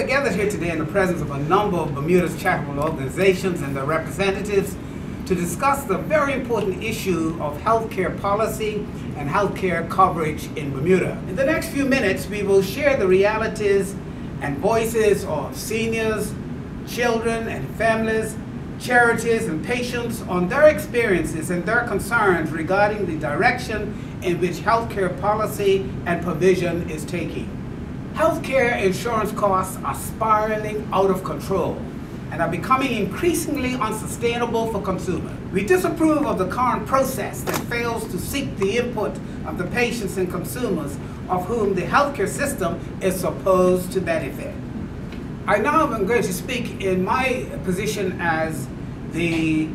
Gathered here today in the presence of a number of Bermuda's charitable organizations and their representatives to discuss the very important issue of healthcare policy and healthcare coverage in Bermuda. In the next few minutes, we will share the realities and voices of seniors, children and families, charities and patients on their experiences and their concerns regarding the direction in which healthcare policy and provision is taking. Healthcare insurance costs are spiraling out of control and are becoming increasingly unsustainable for consumers. We disapprove of the current process that fails to seek the input of the patients and consumers of whom the healthcare system is supposed to benefit. I now am going to speak in my position as the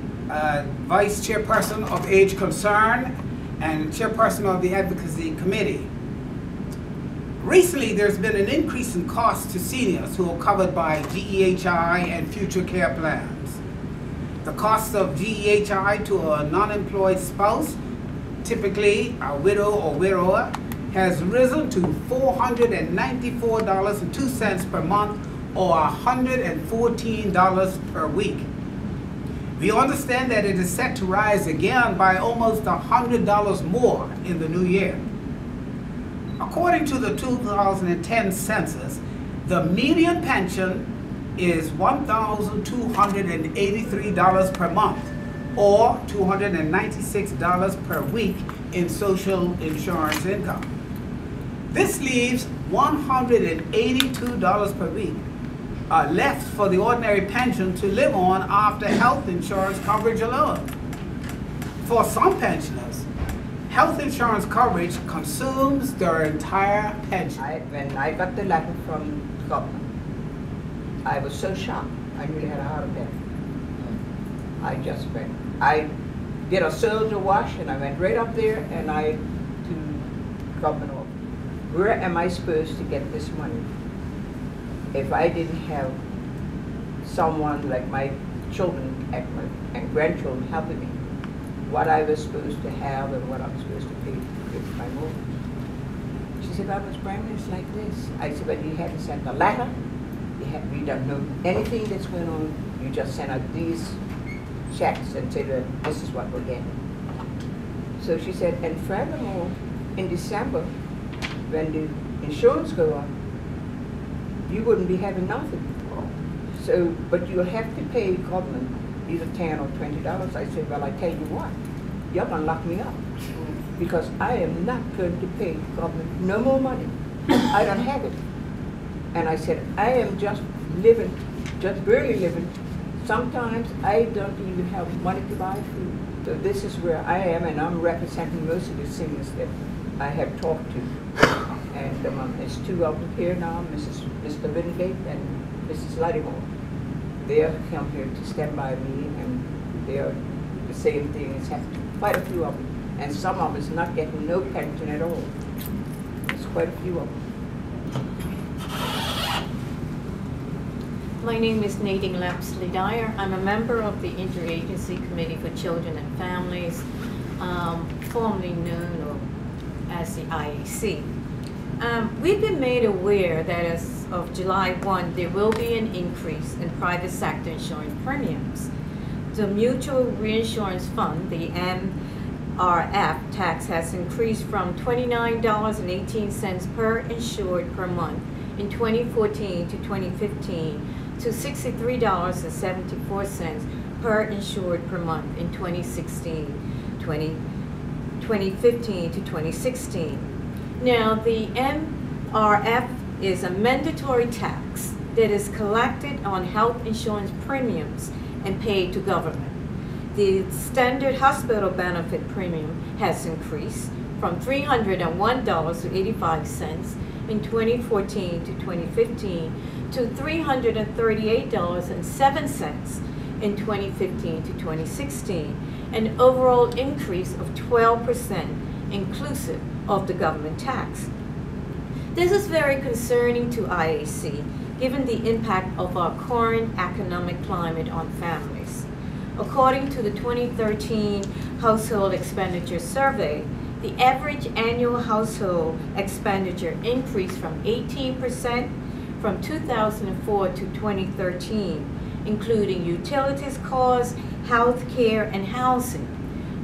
Vice Chairperson of Age Concern and Chairperson of the Advocacy Committee. Recently, there's been an increase in costs to seniors who are covered by GEHI and future care plans. The cost of GEHI to a non-employed spouse, typically a widow or widower, has risen to $494.02 per month or $114 per week. We understand that it is set to rise again by almost $100 more in the new year. According to the 2010 census, the median pension is $1,283 per month or $296 per week in social insurance income. This leaves $182 per week left for the ordinary pension to live on after health insurance coverage alone. For some pensioners, health insurance coverage consumes their entire pension. When I got the letter from the government, I was so shocked. I nearly had a heart attack. I just went. I did a soldier wash and I went right up there and I to government office. Where am I supposed to get this money if I didn't have someone like my children and grandchildren helping me? What I was supposed to have and what I'm supposed to pay with my mortgage. She said, "Well, Ms. Brandon, it's like this." I said, "But you hadn't sent a letter. We don't know anything that's going on. You just sent out these checks and said, this is what we're getting." So she said, and furthermore, in December, when the insurance go up, you wouldn't be having nothing. So, but you'll have to pay government either $10 or $20. I said, "Well, I tell you what, you're going to lock me up because I am not going to pay government no more money. I don't have it." And I said, "I am just living, just barely living. Sometimes I don't even have money to buy food." So this is where I am, and I'm representing most of the seniors that I have talked to. And there's two of them here now, Mr. Wingate and Mrs. Lattimore. They have come here to stand by me, and they're the same thing is happening. Quite a few of them. And some of us not getting no pension at all. There's quite a few of them. My name is Nadine Lapsley Dyer. I'm a member of the Interagency Committee for Children and Families, formerly known as the IAC. We've been made aware that as of July 1, there will be an increase in private sector insurance premiums. The Mutual Reinsurance Fund, the MRF tax, has increased from $29.18 per insured per month in 2014 to 2015 to $63.74 per insured per month in 2015 to 2016. Now, the MRF is a mandatory tax that is collected on health insurance premiums and paid to government. The standard hospital benefit premium has increased from $301.85 in 2014 to 2015 to $338.07 in 2015 to 2016, an overall increase of 12% inclusive of the government tax. This is very concerning to IAC, given the impact of our current economic climate on families. According to the 2013 Household Expenditure Survey, the average annual household expenditure increased from 18% from 2004 to 2013, including utilities costs, health care, and housing.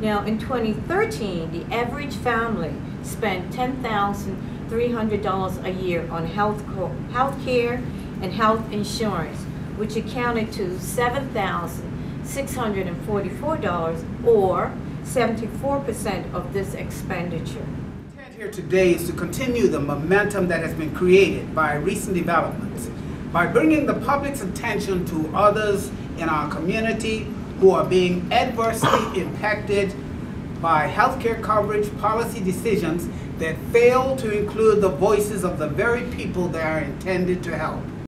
Now, in 2013, the average family spent $10,300 a year on health care and health insurance, which accounted to $7,644, or 74% of this expenditure. Here today is to continue the momentum that has been created by recent developments, by bringing the public's attention to others in our community who are being adversely impacted by healthcare coverage policy decisions that fail to include the voices of the very people they are intended to help.